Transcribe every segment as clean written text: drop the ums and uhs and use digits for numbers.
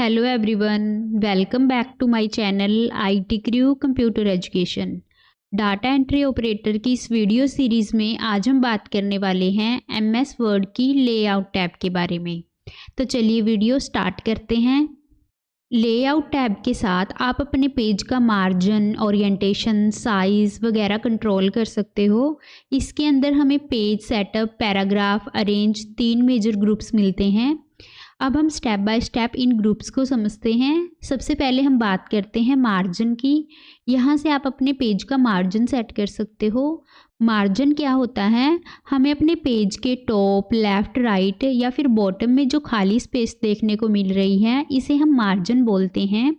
Hello everyone, welcome back to my channel IT crew computer education. Data entry operator की इस video series में आज हम बात करने वाले हैं एमएस वर्ड की लेआउट टैब के बारे में। तो चलिए वीडियो स्टार्ट करते हैं। लेआउट टैब के साथ आप अपने पेज का मार्जिन, ओरिएंटेशन, साइज़ वगैरह कंट्रोल कर सकते हो। इसके अंदर हमें page setup, paragraph, arrange 3 major groups मिलते हैं। अब हम स्टेप बाय स्टेप इन ग्रुप्स को समझते हैं। सबसे पहले हम बात करते हैं मार्जिन की। यहाँ से आप अपने पेज का मार्जिन सेट कर सकते हो। मार्जिन क्या होता है? हमें अपने पेज के टॉप, लेफ़्ट, राइट या फिर बॉटम में जो खाली स्पेस देखने को मिल रही है, इसे हम मार्जिन बोलते हैं।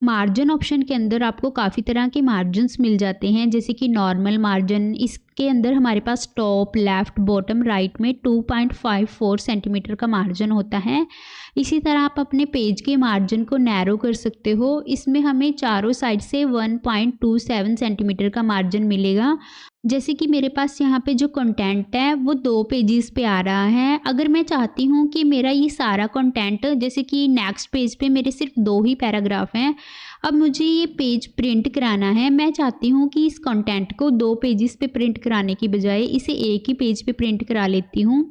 मार्जिन ऑप्शन के अंदर आपको काफ़ी तरह के मार्जिन्स मिल जाते हैं, जैसे कि नॉर्मल मार्जिन। इसके अंदर हमारे पास टॉप, लेफ़्ट, बॉटम, राइट में 2.54 सेंटीमीटर का मार्जिन होता है। इसी तरह आप अपने पेज के मार्जिन को नैरो कर सकते हो। इसमें हमें चारों साइड से 1.27 सेंटीमीटर का मार्जिन मिलेगा। जैसे कि मेरे पास यहाँ पे जो कंटेंट है वो 2 पेजेस पे आ रहा है। अगर मैं चाहती हूँ कि मेरा ये सारा कंटेंट, जैसे कि नेक्स्ट पेज पे मेरे सिर्फ 2 ही पैराग्राफ हैं, अब मुझे ये पेज प्रिंट कराना है। मैं चाहती हूँ कि इस कंटेंट को 2 पेजेस पे प्रिंट कराने की बजाय इसे एक ही पेज पे प्रिंट करा लेती हूँ।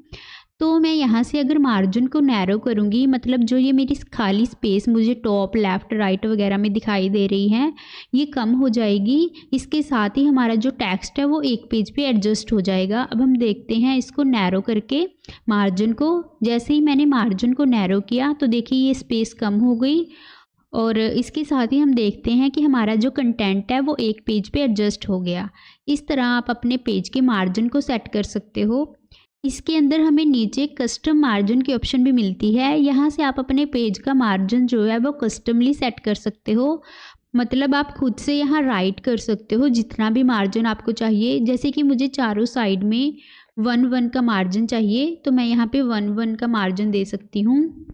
तो मैं यहाँ से अगर मार्जिन को नैरो करूँगी, मतलब जो ये मेरी खाली स्पेस मुझे टॉप, लेफ़्ट, राइट वगैरह में दिखाई दे रही है, ये कम हो जाएगी। इसके साथ ही हमारा जो टेक्स्ट है वो एक पेज पे एडजस्ट हो जाएगा। अब हम देखते हैं इसको नैरो करके मार्जिन को। जैसे ही मैंने मार्जिन को नैरो किया तो देखिए ये स्पेस कम हो गई, और इसके साथ ही हम देखते हैं कि हमारा जो कंटेंट है वो एक पेज पे एडजस्ट हो गया। इस तरह आप अपने पेज के मार्जिन को सेट कर सकते हो। इसके अंदर हमें नीचे कस्टम मार्जिन की ऑप्शन भी मिलती है। यहाँ से आप अपने पेज का मार्जिन जो है वो कस्टमली सेट कर सकते हो। मतलब आप खुद से यहाँ राइट कर सकते हो जितना भी मार्जिन आपको चाहिए। जैसे कि मुझे चारों साइड में 1-1 का मार्जिन चाहिए, तो मैं यहाँ पे 1-1 का मार्जिन दे सकती हूँ।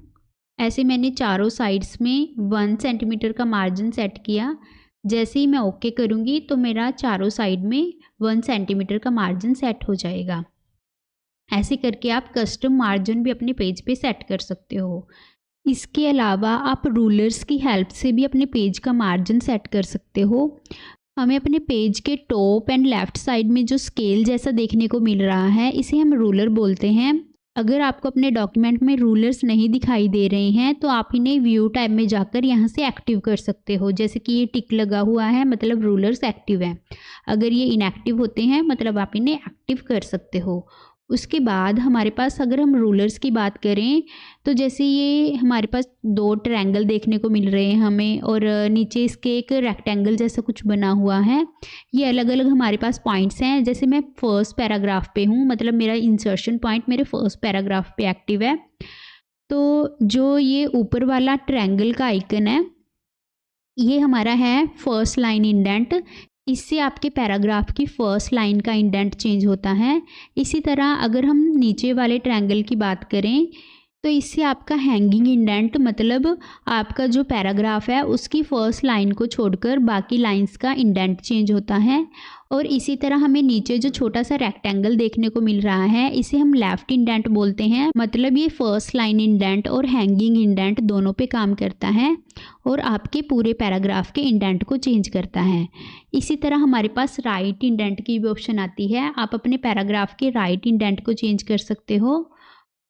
ऐसे मैंने चारों साइड्स में 1 सेंटीमीटर का मार्जिन सेट किया। जैसे ही मैं ओके करूँगी तो मेरा चारों साइड में 1 सेंटीमीटर का मार्जिन सेट हो जाएगा। ऐसे करके आप कस्टम मार्जिन भी अपने पेज पे सेट कर सकते हो। इसके अलावा आप रूलर्स की हेल्प से भी अपने पेज का मार्जिन सेट कर सकते हो। हमें अपने पेज के टॉप एंड लेफ़्ट साइड में जो स्केल जैसा देखने को मिल रहा है, इसे हम रूलर बोलते हैं। अगर आपको अपने डॉक्यूमेंट में रूलर्स नहीं दिखाई दे रहे हैं तो आप इन्हें व्यू टैब में जाकर यहाँ से एक्टिव कर सकते हो। जैसे कि ये टिक लगा हुआ है, मतलब रूलर्स एक्टिव हैं। अगर ये इनएक्टिव होते हैं, मतलब आप इन्हें एक्टिव कर सकते हो। उसके बाद हमारे पास अगर हम रूलर्स की बात करें तो जैसे ये हमारे पास 2 ट्रायंगल देखने को मिल रहे हैं हमें, और नीचे इसके एक रेक्टेंगल जैसा कुछ बना हुआ है। ये अलग अलग हमारे पास पॉइंट्स हैं। जैसे मैं फर्स्ट पैराग्राफ पे हूँ, मतलब मेरा इंसर्शन पॉइंट मेरे फर्स्ट पैराग्राफ पे एक्टिव है। तो जो ये ऊपर वाला ट्रायंगल का आइकन है, ये हमारा है फर्स्ट लाइन इंडेंट। इससे आपके पैराग्राफ की फर्स्ट लाइन का इंडेंट चेंज होता है। इसी तरह अगर हम नीचे वाले ट्रायंगल की बात करें तो इससे आपका हैंगिंग इंडेंट, मतलब आपका जो पैराग्राफ है उसकी फर्स्ट लाइन को छोड़कर बाकी लाइंस का इंडेंट चेंज होता है। और इसी तरह हमें नीचे जो छोटा सा रेक्टेंगल देखने को मिल रहा है, इसे हम लेफ़्ट इंडेंट बोलते हैं। मतलब ये फर्स्ट लाइन इंडेंट और हैंगिंग इंडेंट दोनों पे काम करता है और आपके पूरे पैराग्राफ के इंडेंट को चेंज करता है। इसी तरह हमारे पास राइट इंडेंट की भी ऑप्शन आती है। आप अपने पैराग्राफ के राइट इंडेंट को चेंज कर सकते हो।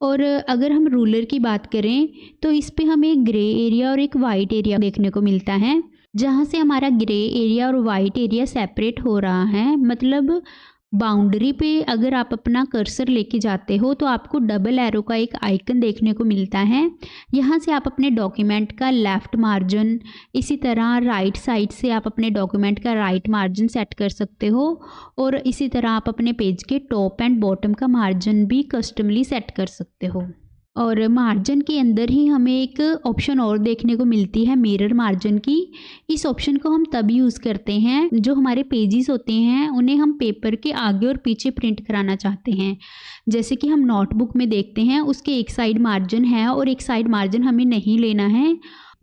और अगर हम रूलर की बात करें तो इस पे हमें एक ग्रे एरिया और एक वाइट एरिया देखने को मिलता है, जहाँ से हमारा ग्रे एरिया और वाइट एरिया सेपरेट हो रहा है। मतलब बाउंड्री पे अगर आप अपना कर्सर लेके जाते हो तो आपको डबल एरो का एक आइकन देखने को मिलता है। यहाँ से आप अपने डॉक्यूमेंट का लेफ़्ट मार्जिन, इसी तरह राइट साइड से आप अपने डॉक्यूमेंट का राइट मार्जिन सेट कर सकते हो। और इसी तरह आप अपने पेज के टॉप एंड बॉटम का मार्जिन भी कस्टमली सेट कर सकते हो। और मार्जिन के अंदर ही हमें एक ऑप्शन और देखने को मिलती है, मिरर मार्जिन की। इस ऑप्शन को हम तब यूज़ करते हैं जो हमारे पेजेस होते हैं उन्हें हम पेपर के आगे और पीछे प्रिंट कराना चाहते हैं। जैसे कि हम नोटबुक में देखते हैं, उसके एक साइड मार्जिन है और एक साइड मार्जिन हमें नहीं लेना है।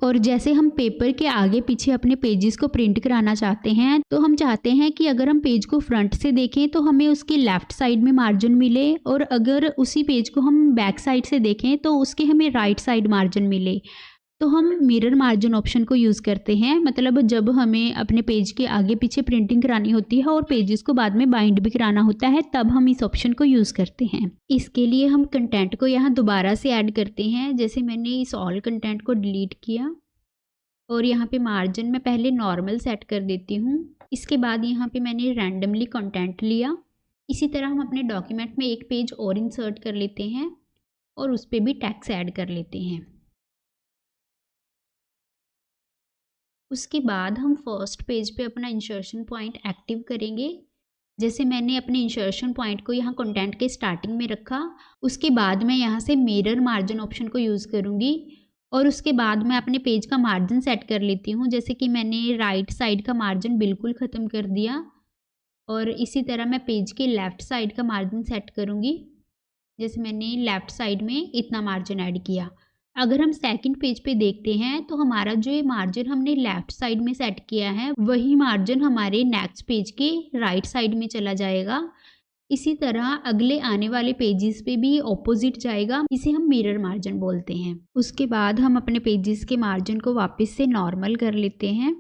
और जैसे हम पेपर के आगे पीछे अपने पेजेस को प्रिंट कराना चाहते हैं, तो हम चाहते हैं कि अगर हम पेज को फ्रंट से देखें तो हमें उसके लेफ़्ट साइड में मार्जिन मिले, और अगर उसी पेज को हम बैक साइड से देखें तो उसके हमें राइट साइड मार्जिन मिले। तो हम मिरर मार्जिन ऑप्शन को यूज़ करते हैं, मतलब जब हमें अपने पेज के आगे पीछे प्रिंटिंग करानी होती है और पेजेस को बाद में बाइंड भी कराना होता है, तब हम इस ऑप्शन को यूज़ करते हैं। इसके लिए हम कंटेंट को यहाँ दोबारा से ऐड करते हैं। जैसे मैंने इस ऑल कंटेंट को डिलीट किया और यहाँ पे मार्जिन मैं पहले नॉर्मल सेट कर देती हूँ। इसके बाद यहाँ पे मैंने रैंडमली कंटेंट लिया। इसी तरह हम अपने डॉक्यूमेंट में एक पेज और इंसर्ट कर लेते हैं और उस पर भी टेक्स्ट ऐड कर लेते हैं। उसके बाद हम फर्स्ट पेज पे अपना इंसर्शन पॉइंट एक्टिव करेंगे। जैसे मैंने अपने इंसर्शन पॉइंट को यहाँ कंटेंट के स्टार्टिंग में रखा, उसके बाद मैं यहाँ से मिरर मार्जिन ऑप्शन को यूज़ करूँगी और उसके बाद मैं अपने पेज का मार्जिन सेट कर लेती हूँ। जैसे कि मैंने राइट साइड का मार्जिन बिल्कुल ख़त्म कर दिया और इसी तरह मैं पेज के लेफ़्ट साइड का मार्जिन सेट करूँगी। जैसे मैंने लेफ़्ट साइड में इतना मार्जिन ऐड किया। अगर हम सेकंड पेज पे देखते हैं तो हमारा जो ये मार्जिन हमने लेफ़्ट साइड में सेट किया है, वही मार्जिन हमारे नेक्स्ट पेज के राइट साइड में चला जाएगा। इसी तरह अगले आने वाले पेजेस पे भी ऑपोजिट जाएगा। इसे हम मिरर मार्जिन बोलते हैं। उसके बाद हम अपने पेजेस के मार्जिन को वापस से नॉर्मल कर लेते हैं।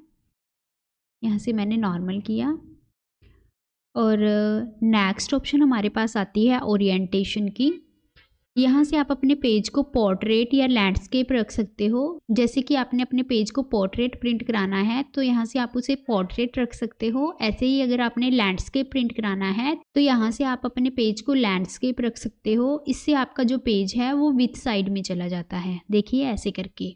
यहाँ से मैंने नॉर्मल किया और नेक्स्ट ऑप्शन हमारे पास आती है ओरिएंटेशन की। यहाँ से आप अपने पेज को पोर्ट्रेट या लैंडस्केप रख सकते हो। जैसे कि आपने अपने पेज को पोर्ट्रेट प्रिंट कराना है तो यहाँ से आप उसे पोर्ट्रेट रख सकते हो। ऐसे ही अगर आपने लैंडस्केप प्रिंट कराना है तो यहाँ से आप अपने पेज को लैंडस्केप रख सकते हो। इससे आपका जो पेज है वो विथ साइड में चला जाता है। देखिए ऐसे करके।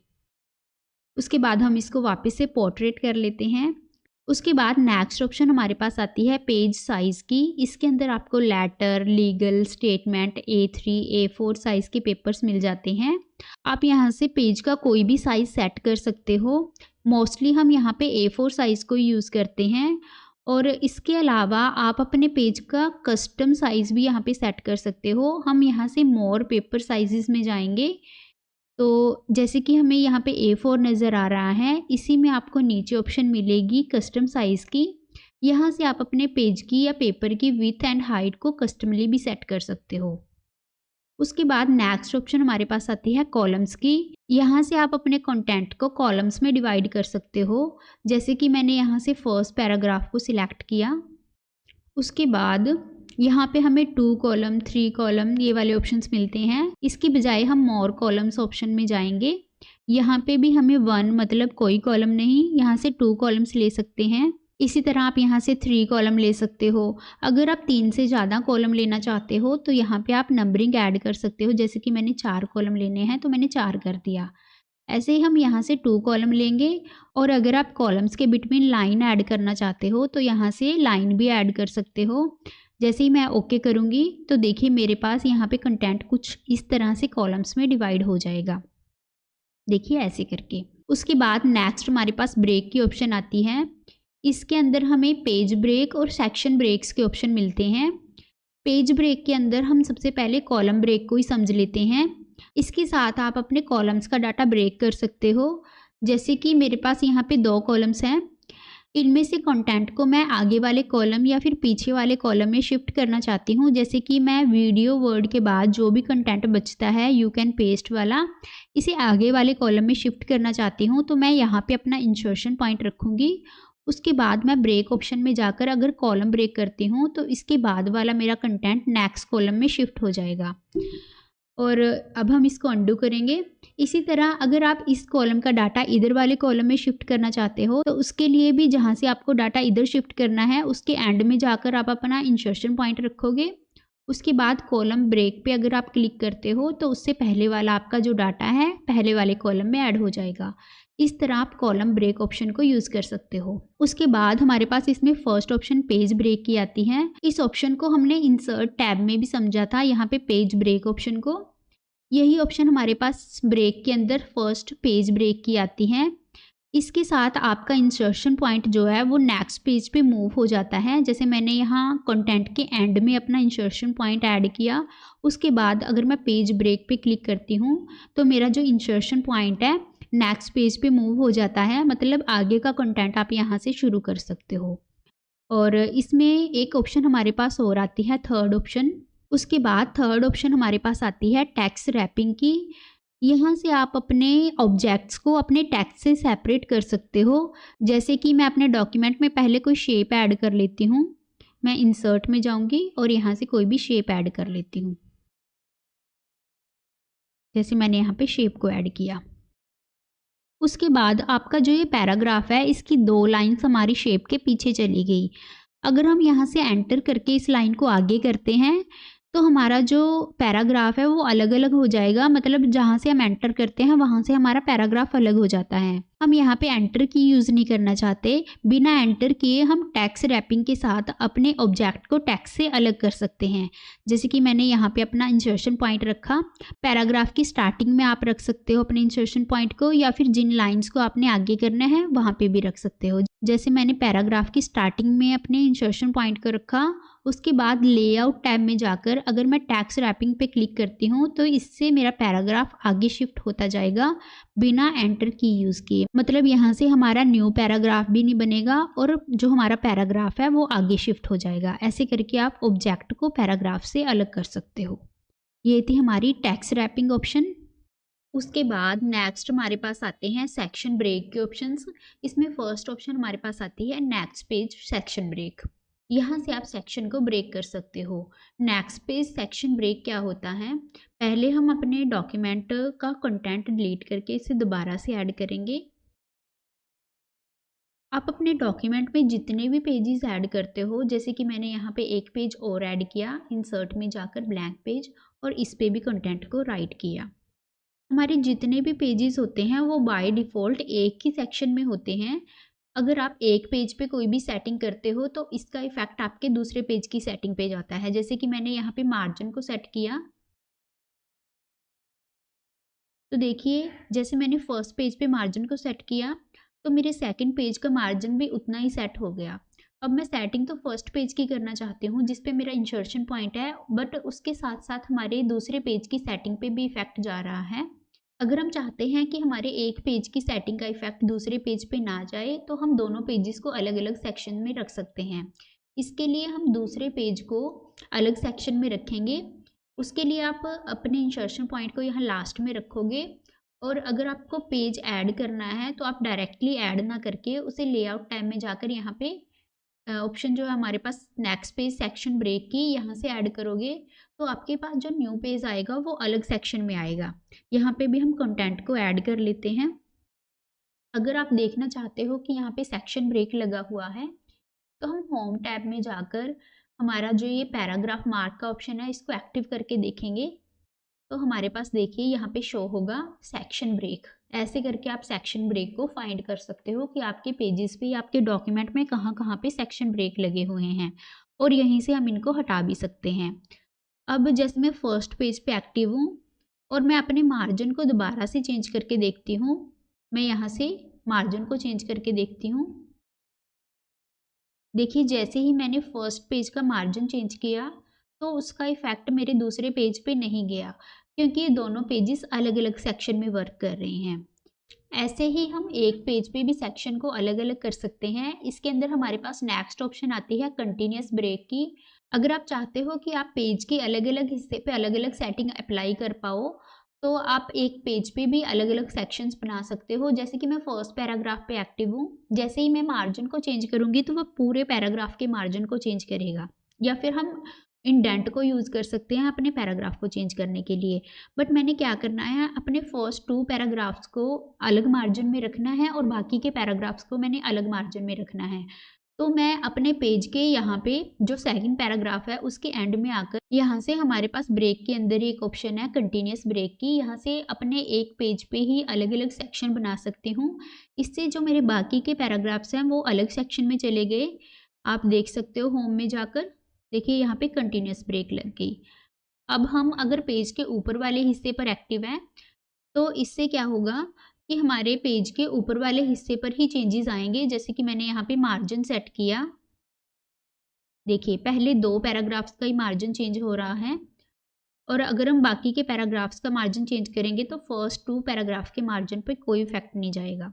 उसके बाद हम इसको वापस से पोर्ट्रेट कर लेते हैं। उसके बाद नेक्स्ट ऑप्शन हमारे पास आती है पेज साइज़ की। इसके अंदर आपको letter, legal, statement, A3, A4 size के पेपर्स मिल जाते हैं। आप यहाँ से पेज का कोई भी साइज़ सेट कर सकते हो। मोस्टली हम यहाँ पे A4 साइज़ को यूज़ करते हैं और इसके अलावा आप अपने पेज का कस्टम साइज़ भी यहाँ पे सेट कर सकते हो। हम यहाँ से मोर पेपर साइज़ में जाएंगे। तो जैसे कि हमें यहाँ पे A4 नज़र आ रहा है, इसी में आपको नीचे ऑप्शन मिलेगी कस्टम साइज़ की। यहाँ से आप अपने पेज की या पेपर की विड्थ एंड हाइट को कस्टमली भी सेट कर सकते हो। उसके बाद नेक्स्ट ऑप्शन हमारे पास आती है कॉलम्स की। यहाँ से आप अपने कंटेंट को कॉलम्स में डिवाइड कर सकते हो। जैसे कि मैंने यहाँ से फर्स्ट पैराग्राफ को सिलेक्ट किया। उसके बाद यहाँ पे हमें 2 कॉलम, 3 कॉलम ये वाले ऑप्शंस मिलते हैं। इसकी बजाय हम मोर कॉलम्स ऑप्शन में जाएंगे। यहाँ पे भी हमें 1 मतलब कोई कॉलम नहीं, यहाँ से 2 कॉलम्स ले सकते हैं। इसी तरह आप यहाँ से 3 कॉलम ले सकते हो। अगर आप 3 से ज़्यादा कॉलम लेना चाहते हो तो यहाँ पे आप नंबरिंग ऐड कर सकते हो। जैसे कि मैंने 4 कॉलम लेने हैं तो मैंने 4 कर दिया। ऐसे ही हम यहाँ से 2 कॉलम लेंगे और अगर आप कॉलम्स के बिटवीन लाइन ऐड करना चाहते हो तो यहाँ से लाइन भी ऐड कर सकते हो। जैसे ही मैं ओके करूँगी तो देखिए मेरे पास यहाँ पे कंटेंट कुछ इस तरह से कॉलम्स में डिवाइड हो जाएगा। देखिए ऐसे करके। उसके बाद नेक्स्ट हमारे पास ब्रेक की ऑप्शन आती है। इसके अंदर हमें पेज ब्रेक और सेक्शन ब्रेक्स के ऑप्शन मिलते हैं। पेज ब्रेक के अंदर हम सबसे पहले कॉलम ब्रेक को ही समझ लेते हैं। इसके साथ आप अपने कॉलम्स का डाटा ब्रेक कर सकते हो। जैसे कि मेरे पास यहाँ पे 2 कॉलम्स हैं। इनमें से कंटेंट को मैं आगे वाले कॉलम या फिर पीछे वाले कॉलम में शिफ्ट करना चाहती हूँ। जैसे कि मैं वीडियो वर्ड के बाद जो भी कंटेंट बचता है यू कैन पेस्ट वाला, इसे आगे वाले कॉलम में शिफ्ट करना चाहती हूँ। तो मैं यहाँ पे अपना इंसर्शन पॉइंट रखूँगी। उसके बाद मैं ब्रेक ऑप्शन में जाकर अगर कॉलम ब्रेक करती हूँ तो इसके बाद वाला मेरा कंटेंट नेक्स्ट कॉलम में शिफ्ट हो जाएगा। और अब हम इसको अंडू करेंगे। इसी तरह अगर आप इस कॉलम का डाटा इधर वाले कॉलम में शिफ्ट करना चाहते हो तो उसके लिए भी जहाँ से आपको डाटा इधर शिफ्ट करना है उसके एंड में जाकर आप अपना इंसर्शन पॉइंट रखोगे। उसके बाद कॉलम ब्रेक पे अगर आप क्लिक करते हो तो उससे पहले वाला आपका जो डाटा है पहले वाले कॉलम में ऐड हो जाएगा। इस तरह आप कॉलम ब्रेक ऑप्शन को यूज़ कर सकते हो। उसके बाद हमारे पास इसमें फर्स्ट ऑप्शन पेज ब्रेक की आती है। इस ऑप्शन को हमने इंसर्ट टैब में भी समझा था, यहाँ पे पेज ब्रेक ऑप्शन को। यही ऑप्शन हमारे पास ब्रेक के अंदर फर्स्ट पेज ब्रेक की आती है। इसके साथ आपका इंसर्शन पॉइंट जो है वो नेक्स्ट पेज पे मूव हो जाता है। जैसे मैंने यहाँ कंटेंट के एंड में अपना इंसर्शन पॉइंट ऐड किया, उसके बाद अगर मैं पेज ब्रेक पे क्लिक करती हूँ तो मेरा जो इंसर्शन पॉइंट है नेक्स्ट पेज पे मूव हो जाता है। मतलब आगे का कंटेंट आप यहाँ से शुरू कर सकते हो। और इसमें एक ऑप्शन हमारे पास और आती है, थर्ड ऑप्शन। उसके बाद थर्ड ऑप्शन हमारे पास आती है टेक्स्ट रैपिंग की। यहाँ से आप अपने ऑब्जेक्ट्स को अपने टेक्स्ट से सेपरेट कर सकते हो। जैसे कि मैं अपने डॉक्यूमेंट में पहले कोई शेप ऐड कर लेती हूँ। मैं इंसर्ट में जाऊँगी और यहाँ से कोई भी शेप ऐड कर लेती हूँ। जैसे मैंने यहाँ पे शेप को ऐड किया। उसके बाद आपका जो ये पैराग्राफ है, इसकी 2 लाइन्स हमारी शेप के पीछे चली गई। अगर हम यहाँ से एंटर करके इस लाइन को आगे करते हैं, तो हमारा जो पैराग्राफ है वो अलग-अलग हो जाएगा। मतलब जहाँ से हम एंटर करते हैं वहाँ से हमारा पैराग्राफ अलग हो जाता है। हम यहाँ पे एंटर की यूज़ नहीं करना चाहते। बिना एंटर किए हम टेक्स्ट रैपिंग के साथ अपने ऑब्जेक्ट को टेक्स्ट से अलग कर सकते हैं। जैसे कि मैंने यहाँ पे अपना इंसर्शन पॉइंट रखा। पैराग्राफ की स्टार्टिंग में आप रख सकते हो अपने इंसर्शन पॉइंट को, या फिर जिन लाइन्स को आपने आगे करना है वहाँ पे भी रख सकते हो। जैसे मैंने पैराग्राफ की स्टार्टिंग में अपने इंसर्शन पॉइंट को रखा। उसके बाद लेआउट टैब में जाकर अगर मैं टेक्स्ट रैपिंग पे क्लिक करती हूँ तो इससे मेरा पैराग्राफ आगे शिफ्ट होता जाएगा बिना एंटर की यूज़ किए। मतलब यहाँ से हमारा न्यू पैराग्राफ भी नहीं बनेगा और जो हमारा पैराग्राफ है वो आगे शिफ्ट हो जाएगा। ऐसे करके आप ऑब्जेक्ट को पैराग्राफ से अलग कर सकते हो। ये थी हमारी टेक्स्ट रैपिंग ऑप्शन। उसके बाद नेक्स्ट हमारे पास आते हैं सेक्शन ब्रेक के ऑप्शंस। इसमें फर्स्ट ऑप्शन हमारे पास आती है नेक्स्ट पेज सेक्शन ब्रेक। यहाँ से आप सेक्शन को ब्रेक कर सकते हो। नेक्स्ट पेज सेक्शन ब्रेक क्या होता है? पहले हम अपने डॉक्यूमेंट का कंटेंट डिलीट करके इसे दोबारा से ऐड करेंगे। आप अपने डॉक्यूमेंट में जितने भी पेजेस ऐड करते हो, जैसे कि मैंने यहाँ पे एक पेज और ऐड किया, इंसर्ट में जाकर ब्लैंक पेज, और इस पे भी कंटेंट को राइट किया। हमारे जितने भी पेजेस होते हैं वो बाय डिफ़ॉल्ट एक ही सेक्शन में होते हैं। अगर आप एक पेज पे कोई भी सेटिंग करते हो तो इसका इफ़ेक्ट आपके दूसरे पेज की सेटिंग पे जाता है। जैसे कि मैंने यहाँ पे मार्जिन को सेट किया, तो देखिए जैसे मैंने फर्स्ट पेज पे मार्जिन को सेट किया तो मेरे सेकंड पेज का मार्जिन भी उतना ही सेट हो गया। अब मैं सेटिंग तो फर्स्ट पेज की करना चाहती हूँ जिस पे मेरा इंसर्शन पॉइंट है, बट उसके साथ साथ हमारे दूसरे पेज की सेटिंग पे भी इफ़ेक्ट जा रहा है। अगर हम चाहते हैं कि हमारे एक पेज की सेटिंग का इफ़ेक्ट दूसरे पेज पे ना जाए तो हम दोनों पेजेस को अलग अलग सेक्शन में रख सकते हैं। इसके लिए हम दूसरे पेज को अलग सेक्शन में रखेंगे। उसके लिए आप अपने इंसर्शन पॉइंट को यहाँ लास्ट में रखोगे, और अगर आपको पेज ऐड करना है तो आप डायरेक्टली ऐड ना करके उसे लेआउट टैब में जाकर यहाँ पे ऑप्शन जो है हमारे पास नेक्स्ट पेज सेक्शन ब्रेक की, यहाँ से ऐड करोगे तो आपके पास जो न्यू पेज आएगा वो अलग सेक्शन में आएगा। यहाँ पे भी हम कंटेंट को ऐड कर लेते हैं। अगर आप देखना चाहते हो कि यहाँ पे सेक्शन ब्रेक लगा हुआ है तो हम होम टैब में जाकर हमारा जो ये पैराग्राफ मार्क का ऑप्शन है इसको एक्टिव करके देखेंगे तो हमारे पास देखिए यहाँ पे शो होगा सेक्शन ब्रेक। ऐसे करके आप सेक्शन ब्रेक को फाइंड कर सकते हो कि आपके पेजेस पे या आपके डॉक्यूमेंट में कहाँ कहाँ पे सेक्शन ब्रेक लगे हुए हैं, और यहीं से हम इनको हटा भी सकते हैं। अब जैसे मैं फर्स्ट पेज पे एक्टिव हूँ और मैं अपने मार्जिन को दोबारा से चेंज करके देखती हूँ। मैं यहाँ से मार्जिन को चेंज करके देखती हूँ। देखिए जैसे ही मैंने फर्स्ट पेज का मार्जिन चेंज किया तो उसका इफ़ेक्ट मेरे दूसरे पेज पे नहीं गया, क्योंकि ये दोनों पेजेस अलग अलग सेक्शन में वर्क कर रहे हैं। ऐसे ही हम एक पेज पे भी सेक्शन को अलग अलग कर सकते हैं। इसके अंदर हमारे पास नेक्स्ट ऑप्शन आती है कंटिन्यूस ब्रेक की। अगर आप चाहते हो कि आप पेज के अलग अलग हिस्से पे अलग अलग सेटिंग अप्लाई कर पाओ तो आप एक पेज पे भी अलग अलग सेक्शंस बना सकते हो। जैसे कि मैं फर्स्ट पैराग्राफ पे एक्टिव हूँ, जैसे ही मैं मार्जिन को चेंज करूँगी तो वह पूरे पैराग्राफ के मार्जिन को चेंज करेगा, या फिर हम इंडेंट को यूज़ कर सकते हैं अपने पैराग्राफ को चेंज करने के लिए। बट मैंने क्या करना है, अपने फर्स्ट 2 पैराग्राफ्स को अलग मार्जिन में रखना है और बाकी के पैराग्राफ्स को मैंने अलग मार्जिन में रखना है। तो मैं अपने पेज के यहाँ पे जो सेकंड पैराग्राफ है उसके एंड में आकर यहाँ से हमारे पास ब्रेक के अंदर ही एक ऑप्शन है कंटिन्यूस ब्रेक की। यहाँ से अपने एक पेज पे ही अलग अलग सेक्शन बना सकती हूँ। इससे जो मेरे बाकी के पैराग्राफ्स हैं वो अलग सेक्शन में चले गए। आप देख सकते हो होम में जाकर, देखिए यहाँ पे कंटिन्यूस ब्रेक लग गई। अब हम अगर पेज के ऊपर वाले हिस्से पर एक्टिव हैं तो इससे क्या होगा कि हमारे पेज के ऊपर वाले हिस्से पर ही चेंजेस आएंगे। जैसे कि मैंने यहाँ पे मार्जिन सेट किया, देखिए पहले 2 पैराग्राफ्स का ही मार्जिन चेंज हो रहा है, और अगर हम बाकी के पैराग्राफ्स का मार्जिन चेंज करेंगे तो फर्स्ट 2 पैराग्राफ के मार्जिन पे कोई इफेक्ट नहीं जाएगा।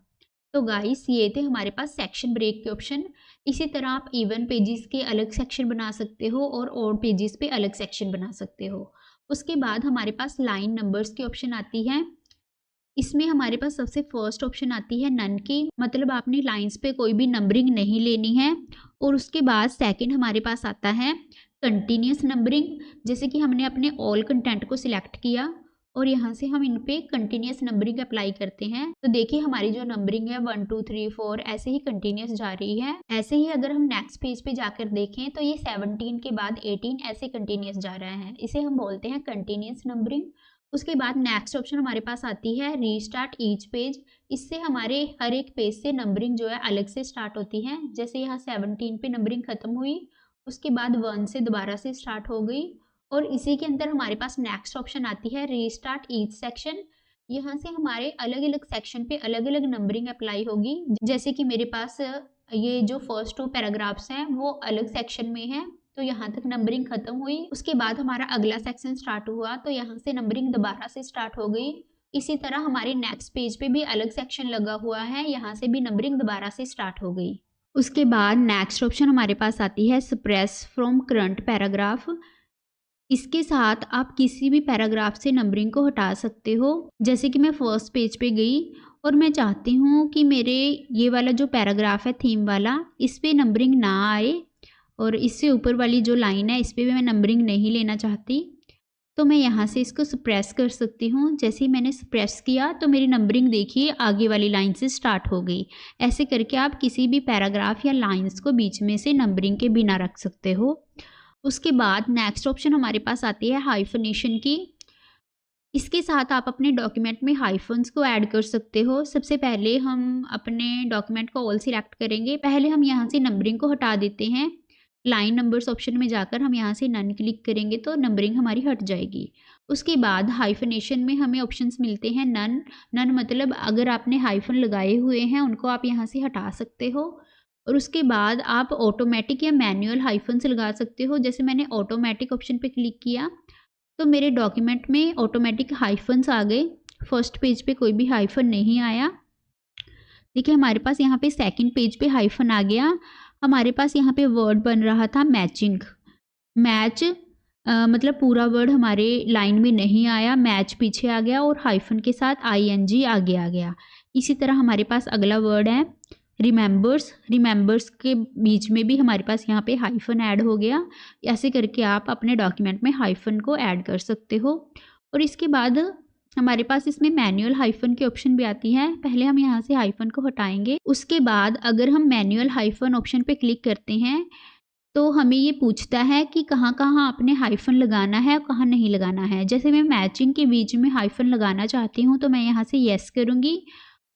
तो गाइस ये थे हमारे पास सेक्शन ब्रेक के ऑप्शन। इसी तरह आप इवन पेजेस के अलग सेक्शन बना सकते हो और ऑड पेजेस पे अलग सेक्शन बना सकते हो। उसके बाद हमारे पास लाइन नंबर्स की ऑप्शन आती है। इसमें हमारे पास सबसे फर्स्ट ऑप्शन आती है नन की, मतलब आपने लाइंस पे कोई भी नंबरिंग नहीं लेनी है। और उसके बाद सेकंड हमारे पास आता है कंटिन्यूस नंबरिंग, जैसे कि हमने अपने ऑल कंटेंट को सिलेक्ट किया और यहाँ से हम इन पे कंटिन्यूस नंबरिंग अप्लाई करते हैं। तो देखिए हमारी जो नंबरिंग है 1 2 3 4 ऐसे ही कंटिन्यूस जा रही है। ऐसे ही अगर हम नेक्स्ट पेज पे जाकर देखें तो ये 17 के बाद 18 ऐसे कंटिन्यूस जा रहा है, इसे हम बोलते हैं कंटिन्यूस नंबरिंग। उसके बाद नेक्स्ट ऑप्शन हमारे पास आती है रीस्टार्ट ईच पेज। इससे हमारे हर एक पेज से नंबरिंग जो है अलग से स्टार्ट होती है। जैसे यहाँ 17 पे नंबरिंग खत्म हुई, उसके बाद 1 से दोबारा से स्टार्ट हो गई। और इसी के अंदर हमारे पास नेक्स्ट ऑप्शन आती है रीस्टार्ट ईच सेक्शन। यहाँ से हमारे अलग अलग सेक्शन पे अलग अलग नंबरिंग अप्लाई होगी। जैसे कि मेरे पास ये जो फर्स्ट 2 पैराग्राफ्स हैं वो अलग सेक्शन में है, तो यहाँ तक नंबरिंग खत्म हुई। उसके बाद हमारा अगला सेक्शन स्टार्ट हुआ, तो यहाँ से नंबरिंग दोबारा से स्टार्ट हो गई। इसी तरह हमारे नेक्स्ट पेज पे भी अलग सेक्शन लगा हुआ है, यहाँ से भी नंबरिंग दोबारा से स्टार्ट हो गई। उसके बाद नेक्स्ट ऑप्शन हमारे पास आती है सप्रेस फ्रॉम करंट पैराग्राफ। इसके साथ आप किसी भी पैराग्राफ से नंबरिंग को हटा सकते हो। जैसे कि मैं फर्स्ट पेज पे गई और मैं चाहती हूँ कि मेरे ये वाला जो पैराग्राफ है थीम वाला, इस पे नंबरिंग ना आए और इससे ऊपर वाली जो लाइन है इस पे भी मैं नंबरिंग नहीं लेना चाहती, तो मैं यहाँ से इसको सप्रेस कर सकती हूँ। जैसे ही मैंने सप्रेस किया तो मेरी नंबरिंग देखिए आगे वाली लाइन से स्टार्ट हो गई। ऐसे करके आप किसी भी पैराग्राफ या लाइंस को बीच में से नंबरिंग के बिना रख सकते हो। उसके बाद नेक्स्ट ऑप्शन हमारे पास आती है हाइफनेशन की। इसके साथ आप अपने डॉक्यूमेंट में हाइफन्स को ऐड कर सकते हो। सबसे पहले हम अपने डॉक्यूमेंट को ऑल सिलेक्ट करेंगे। पहले हम यहाँ से नंबरिंग को हटा देते हैं। लाइन नंबर्स ऑप्शन में जाकर हम यहाँ से नन क्लिक करेंगे तो नंबरिंग हमारी हट जाएगी। उसके बाद हाइफनेशन में हमें ऑप्शंस मिलते हैं नन मतलब अगर आपने हाइफन लगाए हुए हैं उनको आप यहाँ से हटा सकते हो। और उसके बाद आप ऑटोमेटिक या मैनुअल हाइफन्स लगा सकते हो। जैसे मैंने ऑटोमेटिक ऑप्शन पे क्लिक किया तो मेरे डॉक्यूमेंट में ऑटोमेटिक हाइफन्स आ गए। फर्स्ट पेज पे कोई भी हाइफन नहीं आया। देखिए हमारे पास यहाँ पे सेकंड पेज पे हाइफन आ गया। हमारे पास यहाँ पे वर्ड बन रहा था मैचिंग, मैच मतलब पूरा वर्ड हमारे लाइन में नहीं आया, मैच पीछे आ गया और हाइफन के साथ ING आगे आ गया। इसी तरह हमारे पास अगला वर्ड है रिमेंबर्स के बीच में भी हमारे पास यहाँ पे हाइफन ऐड हो गया। ऐसे करके आप अपने डॉक्यूमेंट में हाइफन को ऐड कर सकते हो। और इसके बाद हमारे पास इसमें मैनुअल हाइफन की ऑप्शन भी आती है। पहले हम यहाँ से हाइफन को हटाएंगे। उसके बाद अगर हम मैनुअल हाइफन ऑप्शन पे क्लिक करते हैं तो हमें ये पूछता है कि कहाँ कहाँ आपने हाइफन लगाना है और कहाँ नहीं लगाना है। जैसे मैं मैचिंग के बीच में हाइफन लगाना चाहती हूँ तो मैं यहाँ से येस करूँगी,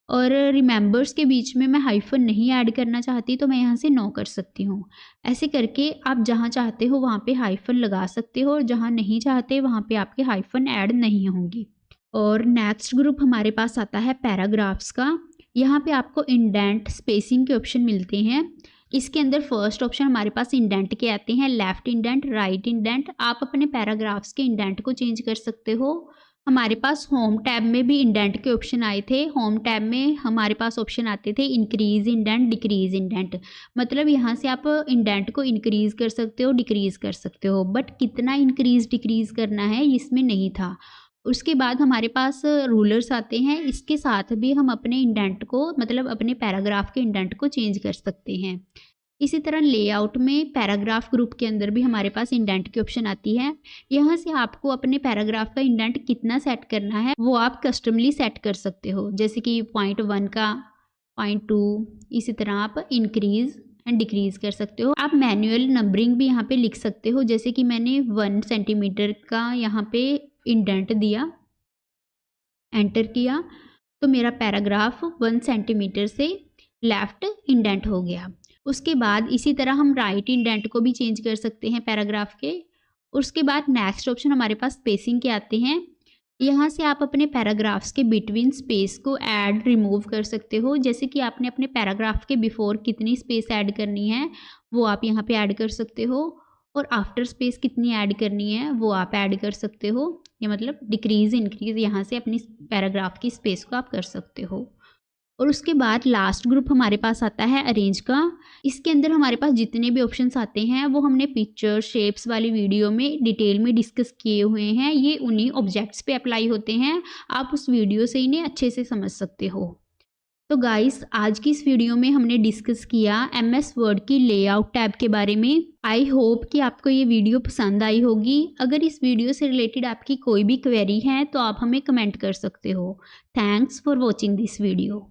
और रिमेंबर्स के बीच में मैं हाइफन नहीं ऐड करना चाहती तो मैं यहाँ से नो कर सकती हूँ। ऐसे करके आप जहाँ चाहते हो वहाँ पे हाइफन लगा सकते हो और जहाँ नहीं चाहते वहाँ पे आपके हाइफन ऐड नहीं होंगी। और नेक्स्ट ग्रुप हमारे पास आता है पैराग्राफ्स का। यहाँ पे आपको इंडेंट स्पेसिंग के ऑप्शन मिलते हैं। इसके अंदर फर्स्ट ऑप्शन हमारे पास इंडेंट के आते हैं, लेफ्ट इंडेंट, राइट इंडेंट। आप अपने पैराग्राफ्स के इंडेंट को चेंज कर सकते हो। हमारे पास होम टैब में भी इंडेंट के ऑप्शन आए थे। होम टैब में हमारे पास ऑप्शन आते थे इंक्रीज इंडेंट, डिक्रीज इंडेंट। मतलब यहाँ से आप इंडेंट को इंक्रीज कर सकते हो, डिक्रीज कर सकते हो, बट कितना इंक्रीज डिक्रीज करना है इसमें नहीं था। उसके बाद हमारे पास रूलर्स आते हैं। इसके साथ भी हम अपने इंडेंट को मतलब अपने पैराग्राफ के इंडेंट को चेंज कर सकते हैं। इसी तरह लेआउट में पैराग्राफ ग्रुप के अंदर भी हमारे पास इंडेंट की ऑप्शन आती है। यहाँ से आपको अपने पैराग्राफ का इंडेंट कितना सेट करना है वो आप कस्टमली सेट कर सकते हो। जैसे कि .1 का .2, इसी तरह आप इंक्रीज एंड डिक्रीज कर सकते हो। आप मैनुअल नंबरिंग भी यहाँ पे लिख सकते हो। जैसे कि मैंने 1 सेंटीमीटर का यहाँ पे इंडेंट दिया, एंटर किया, तो मेरा पैराग्राफ 1 सेंटीमीटर से लेफ्ट इंडेंट हो गया। उसके बाद इसी तरह हम राइट इंडेंट को भी चेंज कर सकते हैं पैराग्राफ के। उसके बाद नेक्स्ट ऑप्शन हमारे पास स्पेसिंग के आते हैं। यहाँ से आप अपने पैराग्राफ्स के बिटवीन स्पेस को ऐड रिमूव कर सकते हो। जैसे कि आपने अपने पैराग्राफ के बिफोर कितनी स्पेस ऐड करनी है वो आप यहाँ पे ऐड कर सकते हो, और आफ्टर स्पेस कितनी ऐड करनी है वो आप ऐड कर सकते हो। ये मतलब डिक्रीज इंक्रीज यहाँ से अपनी पैराग्राफ की स्पेस को आप कर सकते हो। और उसके बाद लास्ट ग्रुप हमारे पास आता है अरेंज का। इसके अंदर हमारे पास जितने भी ऑप्शंस आते हैं वो हमने पिक्चर शेप्स वाली वीडियो में डिटेल में डिस्कस किए हुए हैं। ये उन्हीं ऑब्जेक्ट्स पे अप्लाई होते हैं, आप उस वीडियो से इन्हें अच्छे से समझ सकते हो। तो गाइस, आज की इस वीडियो में हमने डिस्कस किया MS वर्ड की लेआउट टैब के बारे में। आई होप कि आपको ये वीडियो पसंद आई होगी। अगर इस वीडियो से रिलेटेड आपकी कोई भी क्वेरी है तो आप हमें कमेंट कर सकते हो। Thanks for watching this video.